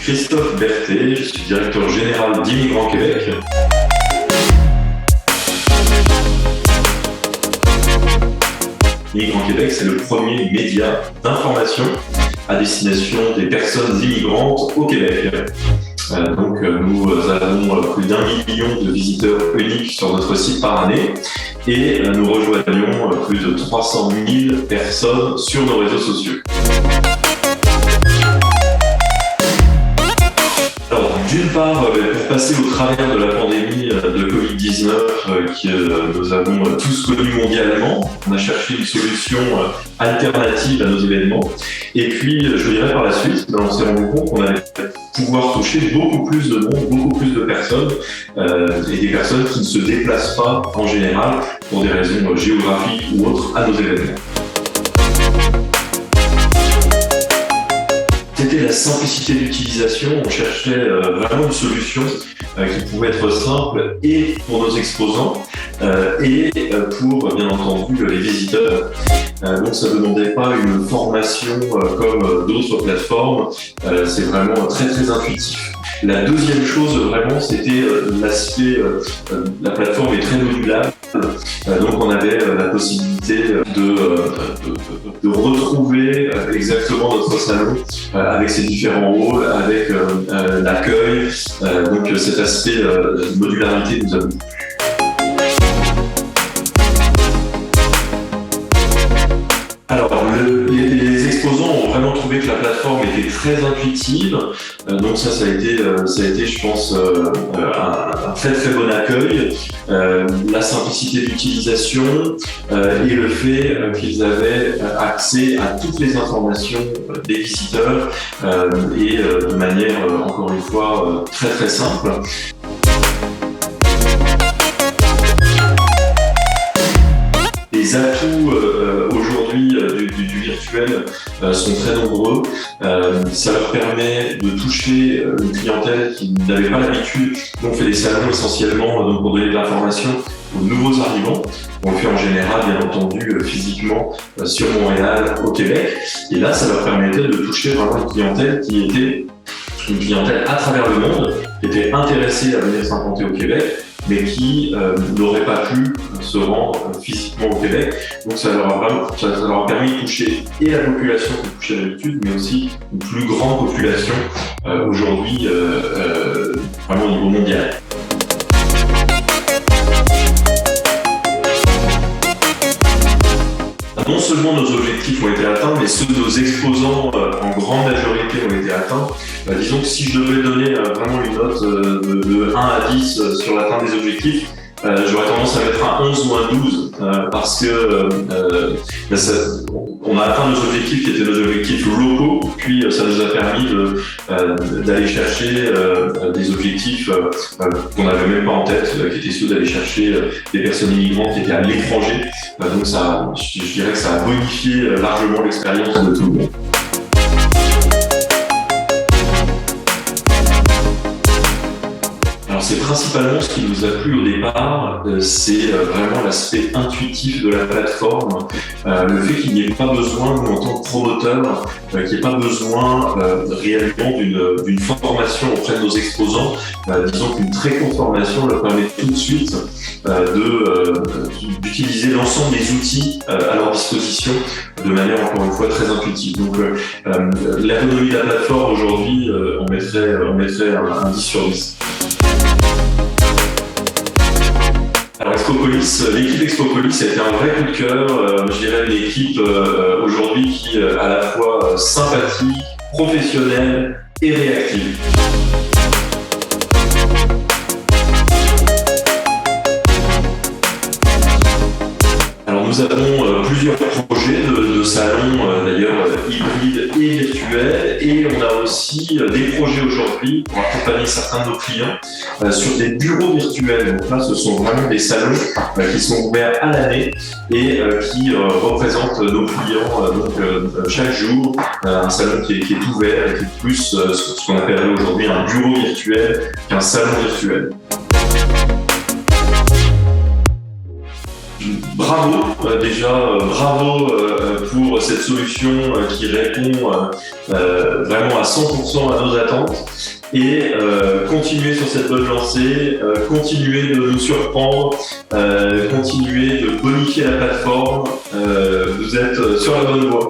Christophe Berthet, je suis directeur général d'Immigrants Québec. Immigrants Québec, c'est le premier média d'information à destination des personnes immigrantes au Québec. Nous avons plus d'1 million de visiteurs uniques sur notre site par année et nous rejoignons plus de 300 000 personnes sur nos réseaux sociaux. Alors, d'une part, pour passer au travers de la pandémie de Covid-19 que nous avons tous connue mondialement, on a cherché une solution alternative à nos événements. Et puis, je dirais par la suite, on s'est rendu compte qu'on allait pouvoir toucher beaucoup plus de monde, beaucoup plus de personnes, et des personnes qui ne se déplacent pas en général pour des raisons géographiques ou autres à nos événements. C'était la simplicité d'utilisation. On cherchait vraiment une solution qui pouvait être simple et pour nos exposants et pour, bien entendu, les visiteurs. Donc ça ne demandait pas une formation comme d'autres plateformes. C'est vraiment très très intuitif. La deuxième chose vraiment, c'était l'aspect, la plateforme est très modulable. Donc on avait la possibilité de retrouver exactement notre salon avec ses différents halls, avec l'accueil. Donc cet aspect de modularité nous a beaucoup plu. Alors, les exposants ont vraiment trouvé que la plateforme était très intuitive. Donc ça a été, je pense, un très très bon accueil. La simplicité d'utilisation et le fait qu'ils avaient accès à toutes les informations des visiteurs et de manière, encore une fois, très très simple. Les atouts aujourd'hui du virtuel sont très nombreux. Ça leur permet de toucher une clientèle qui n'avait pas l'habitude. On fait des salons essentiellement donc pour donner de l'information aux nouveaux arrivants. On le fait en général, bien entendu, physiquement sur Montréal, au Québec. Et là, ça leur permettait de toucher vraiment une clientèle qui était une clientèle à travers le monde, qui était intéressée à venir s'implanter au Québec, mais qui n'aurait pas pu se rendre physiquement au Québec. Donc ça leur a permis de toucher et la population qui touchait d'habitude, mais aussi une plus grande population aujourd'hui, vraiment au niveau mondial. Non seulement nos objectifs ont été atteints, mais ceux de nos exposants en grande majorité ont été atteints. Disons que si je devais donner vraiment une note de 1 à 10 sur l'atteinte des objectifs, j'aurais tendance à mettre un 11 ou un 12 parce que on a atteint nos objectifs qui étaient nos objectifs locaux, puis ça nous a permis d'aller chercher des objectifs qu'on n'avait même pas en tête, qui étaient ceux d'aller chercher des personnes immigrantes qui étaient à l'étranger. Donc ça, je dirais que ça a bonifié largement l'expérience de tout le monde. C'est principalement ce qui nous a plu au départ, c'est vraiment l'aspect intuitif de la plateforme, le fait qu'il n'y ait pas besoin, nous en tant que promoteurs, qu'il n'y ait pas besoin réellement d'une formation auprès de nos exposants. Disons qu'une très courte formation leur permet tout de suite d'utiliser l'ensemble des outils à leur disposition de manière encore une fois très intuitive. Donc l'ergonomie de la plateforme aujourd'hui, on mettrait un 10 sur 10. Alors Expopolis, l'équipe Expopolis a été un vrai coup de cœur. Je dirais l'équipe aujourd'hui qui est à la fois sympathique, professionnelle et réactive. Alors nous avons plusieurs projets de salons d'ailleurs hybrides et virtuels, et on a aussi des projets aujourd'hui pour accompagner certains de nos clients sur des bureaux virtuels. Donc là, ce sont vraiment des salons qui sont ouverts à l'année et qui représentent nos clients chaque jour. Un salon qui est ouvert et qui est plus ce qu'on appellerait aujourd'hui un bureau virtuel qu'un salon virtuel. bravo, bravo pour cette solution qui répond vraiment à 100% à nos attentes. Et continuer sur cette bonne lancée, continuer de nous surprendre, continuer de bonifier la plateforme. Vous êtes sur la bonne voie.